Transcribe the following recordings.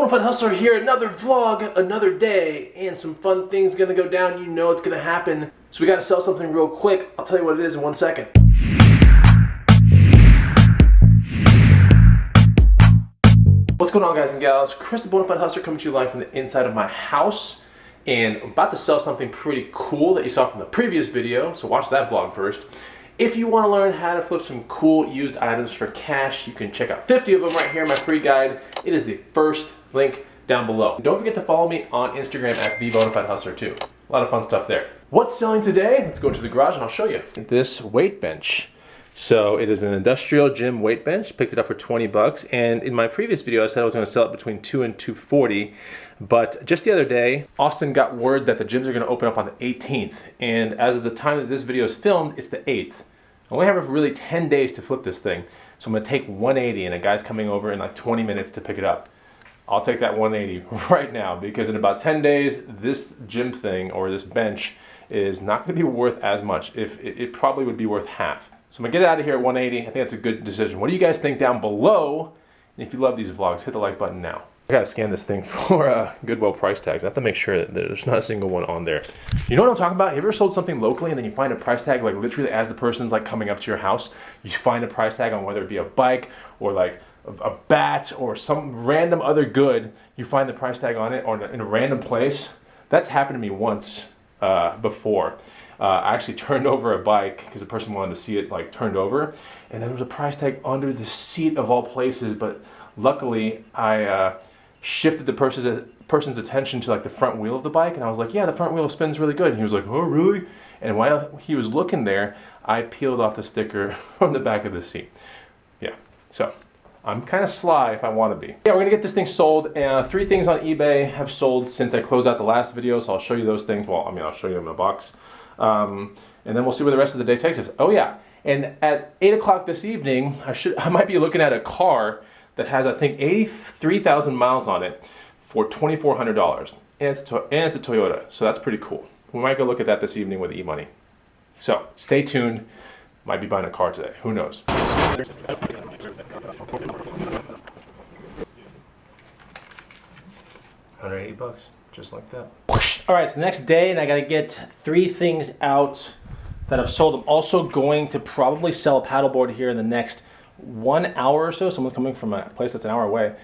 Bonafide Hustler here, another vlog, another day, and some fun things gonna go down. You know it's gonna happen. So we gotta sell something real quick. I'll tell you what it is in 1 second. What's going on, guys and gals? Chris the Bonafide Hustler coming to you live from the inside of my house. And I'm about to sell something pretty cool that you saw from the previous video, so watch that vlog first. If you want to learn how to flip some cool used items for cash, you can check out 50 of them right here in my free guide. It is the first link down below. Don't forget to follow me on Instagram at @BeBonafideHustler too. A lot of fun stuff there. What's selling today? Let's go to the garage and I'll show you. This weight bench. So it is an industrial gym weight bench. Picked it up for 20 bucks. And in my previous video, I said I was gonna sell it between $2 and $240. But just the other day, Austin got word that the gyms are gonna open up on the 18th. And as of the time that this video is filmed, it's the 8th. I only have really 10 days to flip this thing. So I'm gonna take 180 and a guy's coming over in like 20 minutes to pick it up. I'll take that 180 right now because in about 10 days, this gym thing or this bench is not gonna be worth as much. If it probably would be worth half. So I'm gonna get it out of here at 180. I think that's a good decision. What do you guys think down below? And if you love these vlogs, hit the like button now. I gotta scan this thing for Goodwill price tags. I have to make sure that there's not a single one on there. You know what I'm talking about? Have you ever sold something locally and then you find a price tag like literally as the person's like coming up to your house, you find a price tag on whether it be a bike or like a bat or some random other good, you find the price tag on it or in a random place? That's happened to me once before. I actually turned over a bike because the person wanted to see it like turned over, and there was a price tag under the seat of all places, but luckily I shifted the person's attention to like the front wheel of the bike, and I was like, yeah, the front wheel spins really good, and he was like, oh really? And while he was looking there, I peeled off the sticker from the back of the seat. Yeah, so I'm kind of sly if I want to be. Yeah, we're gonna get this thing sold. 3 things on eBay have sold since I closed out the last video, so I'll show you those things. Well, I mean, I'll show you them in a box. And then we'll see where the rest of the day takes us. Oh yeah, and at 8 o'clock this evening, I might be looking at a car that has, I think, 83,000 miles on it for $2,400. And it's a Toyota, so that's pretty cool. We might go look at that this evening with Imani. So stay tuned. Might be buying a car today, who knows? 180 bucks, just like that. All right, it's the next day and I gotta get 3 things out that I've sold. I'm also going to probably sell a paddleboard here in the next 1 hour or so. Someone's coming from a place that's an hour away.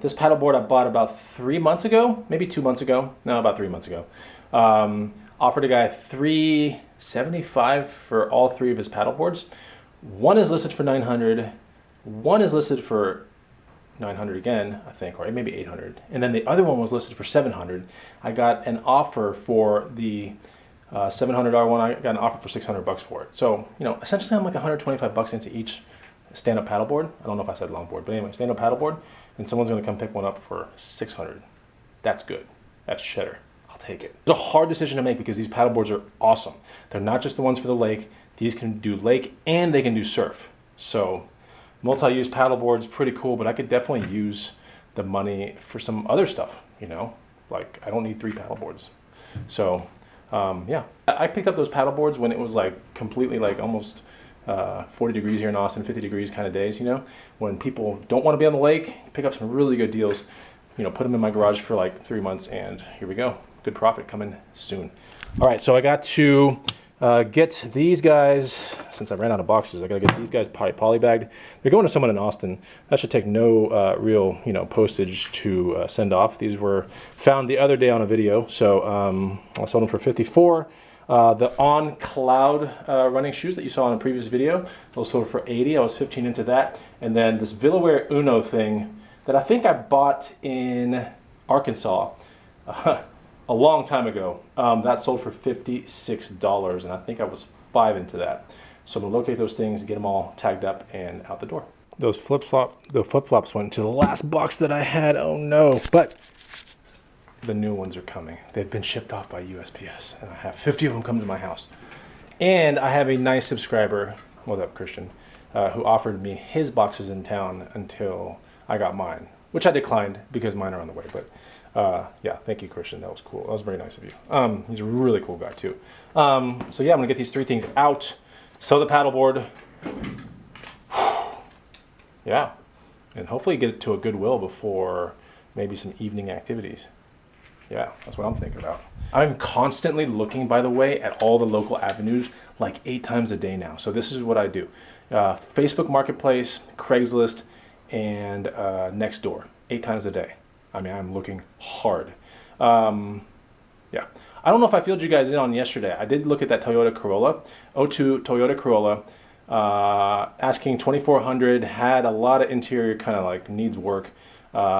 This paddleboard I bought about 3 months ago, maybe 2 months ago. No, about 3 months ago. Offered a guy $375 for all 3 of his paddleboards. One is listed for $900. One is listed for $900 again, I think, or maybe $800. And then the other one was listed for $700. I got an offer for the $700 one. I got an offer for $600 bucks for it. So, you know, essentially I'm like 125 bucks into each stand-up paddleboard. I don't know if I said longboard, but anyway, stand-up paddleboard. And someone's gonna come pick one up for $600. That's good. That's cheddar. I'll take it. It's a hard decision to make because these paddleboards are awesome. They're not just the ones for the lake. These can do lake and they can do surf. So multi-use paddleboard's pretty cool, but I could definitely use the money for some other stuff, you know? Like, I don't need 3 paddleboards. So, yeah. I picked up those paddleboards when it was like completely like almost 40 degrees here in Austin, 50 degrees kind of days, you know? When people don't want to be on the lake, pick up some really good deals, you know, put them in my garage for like 3 months and here we go. Good profit coming soon. All right, so I got to get these guys, since I ran out of boxes, I gotta get these guys polybagged. They're going to someone in Austin. That should take no real, you know, postage to send off. These were found the other day on a video, so I sold them for $54. The On Cloud running shoes that you saw in a previous video, those sold for $80. I was 15 into that. And then this Villaware Uno thing that I think I bought in Arkansas a long time ago, that sold for $56, and I think I was 5 into that. So I'm gonna locate those things, get them all tagged up and out the door. The flip-flops went to the last box that I had, oh no. But the new ones are coming. They've been shipped off by USPS, and I have 50 of them come to my house. And I have a nice subscriber, what's up Christian, who offered me his boxes in town until I got mine, which I declined because mine are on the way, but yeah, thank you, Christian. That was cool. That was very nice of you. He's a really cool guy too. So yeah, I'm gonna get these 3 things out. Sell the paddleboard. Yeah, and hopefully get it to a Goodwill before maybe some evening activities. Yeah, that's what I'm thinking about. I'm constantly looking, by the way, at all the local avenues like 8 times a day now. So this is what I do. Facebook Marketplace, Craigslist, and Nextdoor, 8 times a day. I mean, I'm looking hard. Yeah. I don't know if I filled you guys in on yesterday. I did look at that Toyota Corolla, 02 Toyota Corolla, asking 2,400, had a lot of interior kind of like needs work.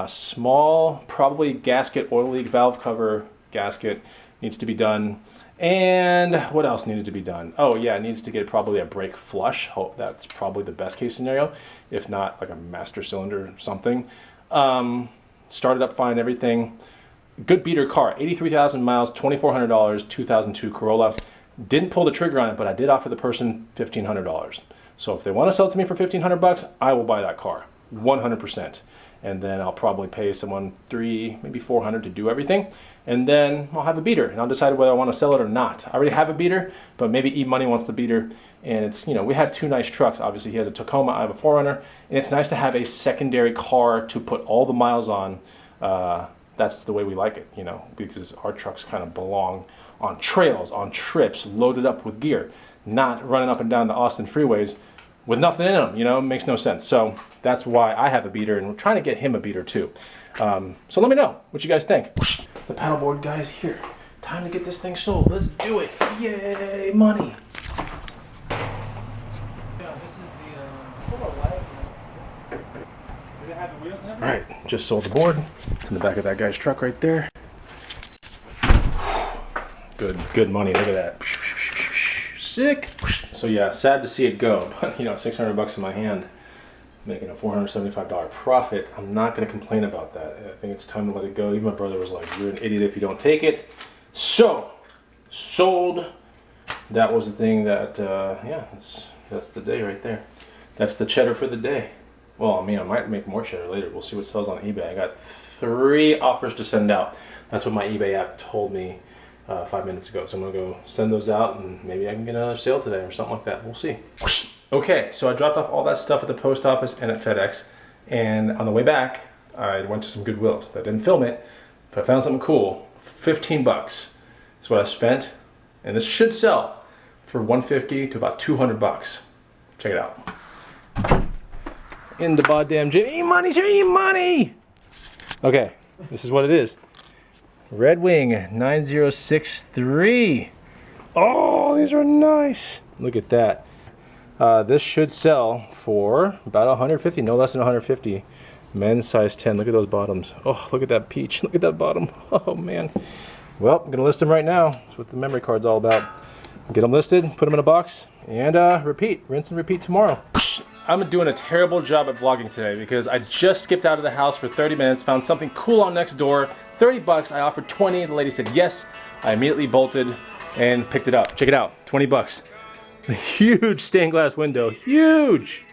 Small, probably gasket, oil leak, valve cover gasket needs to be done. And what else needed to be done? Oh yeah, it needs to get probably a brake flush. Hope that's probably the best case scenario. If not, like a master cylinder or something. Started up fine, everything. Good beater car, 83,000 miles, $2,400, 2002 Corolla. Didn't pull the trigger on it, but I did offer the person $1,500. So if they want to sell it to me for 1,500 bucks, I will buy that car, 100%. And then I'll probably pay someone $300, maybe $400 to do everything. And then I'll have a beater, and I'll decide whether I want to sell it or not. I already have a beater, but maybe Imani wants the beater. And it's, you know, we have 2 nice trucks. Obviously, he has a Tacoma, I have a 4Runner, and it's nice to have a secondary car to put all the miles on. That's the way we like it, you know, because our trucks kind of belong on trails, on trips, loaded up with gear, not running up and down the Austin freeways with nothing in them, you know, it makes no sense. So that's why I have a beater, and we're trying to get him a beater too. So let me know what you guys think. The paddleboard guy's here. Time to get this thing sold. Let's do it. Yay, money. Yeah, this is the All right, just sold the board. It's in the back of that guy's truck right there. Good money. Look at that. Sick. So yeah, sad to see it go, but you know, 600 bucks in my hand, making a $475 profit. I'm not going to complain about that. I think it's time to let it go. Even my brother was like, "You're an idiot if you don't take it." So sold. That was the thing that yeah, that's the day right there. That's the cheddar for the day. Well, I mean, I might make more cheddar later. We'll see what sells on eBay. I got 3 offers to send out. That's what my eBay app told me 5 minutes ago. So I'm gonna go send those out, and maybe I can get another sale today or something like that. We'll see. Okay, so I dropped off all that stuff at the post office and at FedEx. And on the way back, I went to some Goodwills. I didn't film it, but I found something cool. 15 bucks. That's what I spent. And this should sell for 150 to about 200 bucks. Check it out. In the goddamn gym. Imani's here, Imani! Okay, this is what it is. Red Wing 9063. Oh, these are nice. Look at that. This should sell for about 150, no less than 150. Men's size 10. Look at those bottoms. Oh, look at that peach. Look at that bottom. Oh, man. Well, I'm going to list them right now. That's what the memory card's all about. Get them listed, put them in a box, and repeat. Rinse and repeat tomorrow. I'm doing a terrible job at vlogging today because I just skipped out of the house for 30 minutes, found something cool on Nextdoor. 30 bucks. I offered 20. The lady said yes. I immediately bolted and picked it up. Check it out. 20 bucks. A huge stained glass window. Huge.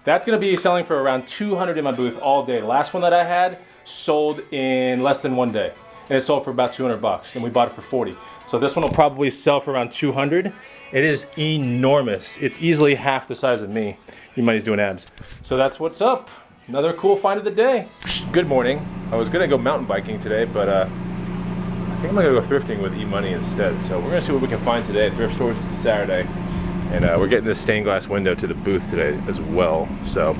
That's going to be selling for around 200 in my booth all day. The last one that I had sold in less than 1 day. And it sold for about 200 bucks, and we bought it for 40. So this one will probably sell for around 200. It is enormous. It's easily half the size of me. Imani's doing abs. So that's what's up. Another cool find of the day. Good morning. I was gonna go mountain biking today, but I think I'm gonna go thrifting with Imani instead. So we're gonna see what we can find today at thrift stores. It's a Saturday, and we're getting this stained glass window to the booth today as well. So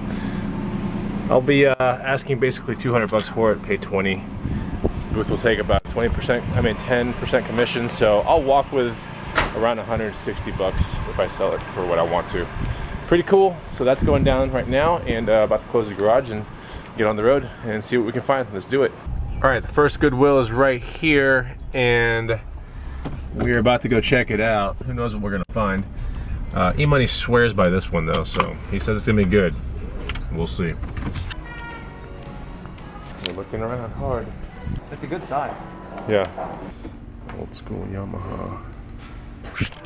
I'll be asking basically 200 bucks for it, pay 20. Booth will take about 10% commission, so I'll walk with around 160 bucks if I sell it for what I want to. Pretty cool. So that's going down right now, and about to close the garage and get on the road and see what we can find. Let's do it. All right, the first Goodwill is right here, and we're about to go check it out. Who knows what we're gonna find. Imani swears by this one though, so he says it's gonna be good. We'll see. We're looking around hard. It's a good size. Yeah. Old school Yamaha.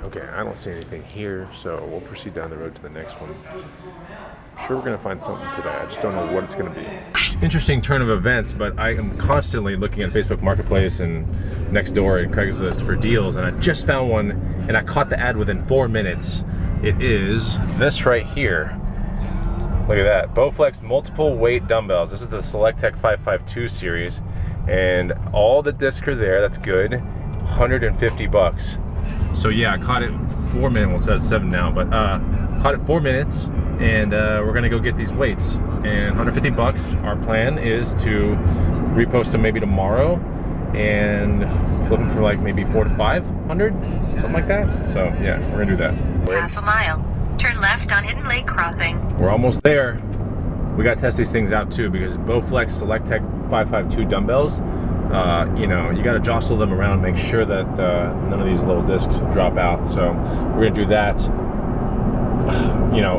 Okay, I don't see anything here, so we'll proceed down the road to the next one. I'm sure we're gonna find something today. I just don't know what it's gonna be. Interesting turn of events, but I am constantly looking at Facebook Marketplace and Nextdoor and Craigslist for deals, and I just found one, and I caught the ad within 4 minutes. It is this right here. Look at that, Bowflex multiple weight dumbbells. This is the SelectTech 552 series, and all the discs are there. That's good. 150 bucks. So yeah, I caught it 4 minutes. Well, it says 7 now, but caught it 4 minutes, and we're gonna go get these weights. And 150 bucks. Our plan is to repost them maybe tomorrow and flip them for like maybe 400 to 500, something like that. So yeah, we're gonna do that. Half a mile. Turn left on Hidden Lake Crossing. We're almost there. We gotta test these things out too, because Bowflex SelectTech 552 dumbbells, you know, you gotta jostle them around, make sure that none of these little discs drop out. So we're gonna do that. You know,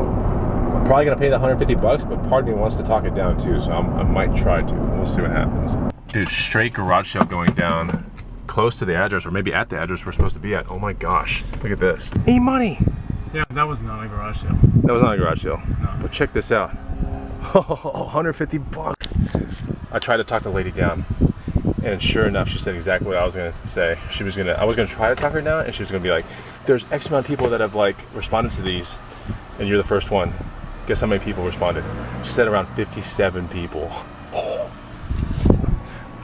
I'm probably gonna pay the 150 bucks, but part of me wants to talk it down too, so I might try to. We'll see what happens. Dude, straight garage sale going down close to the address, or maybe at the address we're supposed to be at. Oh my gosh, look at this. Imani! Yeah, that was not a garage sale. That was not a garage sale. No. But check this out. Oh, 150 bucks. I tried to talk the lady down, and sure enough, she said exactly what I was gonna say. I was gonna try to talk her down, and she was gonna be like, there's X amount of people that have like responded to these, and you're the first one. Guess how many people responded? She said around 57 people.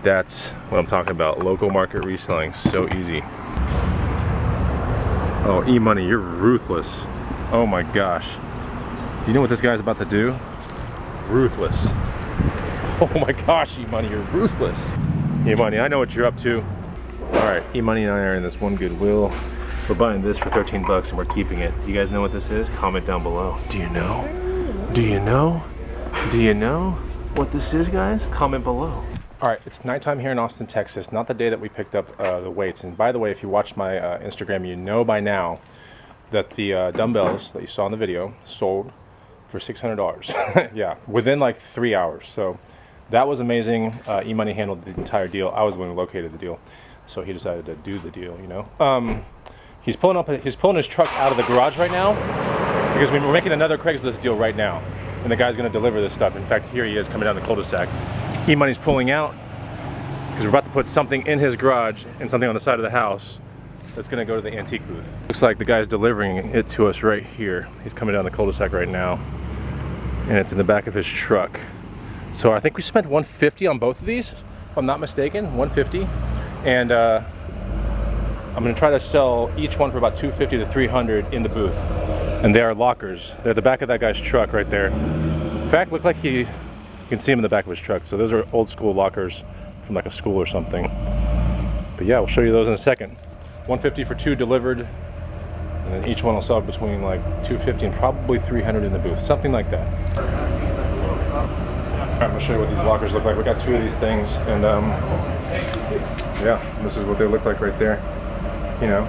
That's what I'm talking about. Local market reselling, so easy. Oh, Imani, you're ruthless. Oh my gosh. You know what this guy's about to do? Ruthless. Oh my gosh, Imani, you're ruthless. Imani, I know what you're up to. All right, Imani and I are in this one Goodwill. We're buying this for 13 bucks and we're keeping it. You guys know what this is? Comment down below. Do you know? Do you know? Do you know what this is, guys? Comment below. All right, it's nighttime here in Austin, Texas. Not the day that we picked up the weights. And by the way, if you watched my Instagram, you know by now that the dumbbells that you saw in the video sold for $600. Yeah, within like 3 hours. So that was amazing. Imani handled the entire deal. I was the one who located the deal. So he decided to do the deal, you know. He's pulling his truck out of the garage right now because we're making another Craigslist deal right now. And the guy's gonna deliver this stuff. In fact, here he is coming down the cul-de-sac. Imani's pulling out because we're about to put something in his garage and something on the side of the house that's gonna go to the antique booth. Looks like the guy's delivering it to us right here. He's coming down the cul-de-sac right now, and it's in the back of his truck. So I think we spent $150 on both of these, if I'm not mistaken, $150. And I'm gonna try to sell each one for about $250 to $300 in the booth. And they are lockers. They're the back of that guy's truck right there. In fact, look like you can see him in the back of his truck. So those are old school lockers from like a school or something. But yeah, we'll show you those in a second. $150 for 2 delivered, and then each one will sell between like $250 and probably $300 in the booth, something like that. All right, I'm gonna show you what these lockers look like. We got 2 of these things, and yeah, this is what they look like right there. You know,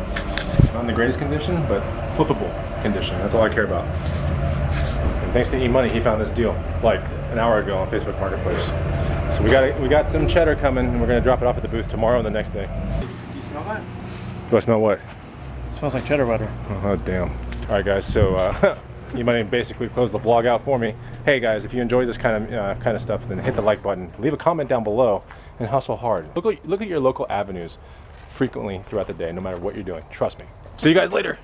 not in the greatest condition, but flippable condition. That's all I care about. And thanks to Imani, he found this deal like an hour ago on Facebook Marketplace. So we got some cheddar coming, and we're gonna drop it off at the booth tomorrow and the next day. Do you smell that? Do I smell what? It smells like cheddar butter. Oh damn. All right, guys. So Imani basically closed the vlog out for me. Hey guys, if you enjoy this kind of stuff, then hit the like button, leave a comment down below, and hustle hard. Look at your local avenues frequently throughout the day, no matter what you're doing. Trust me. See you guys later.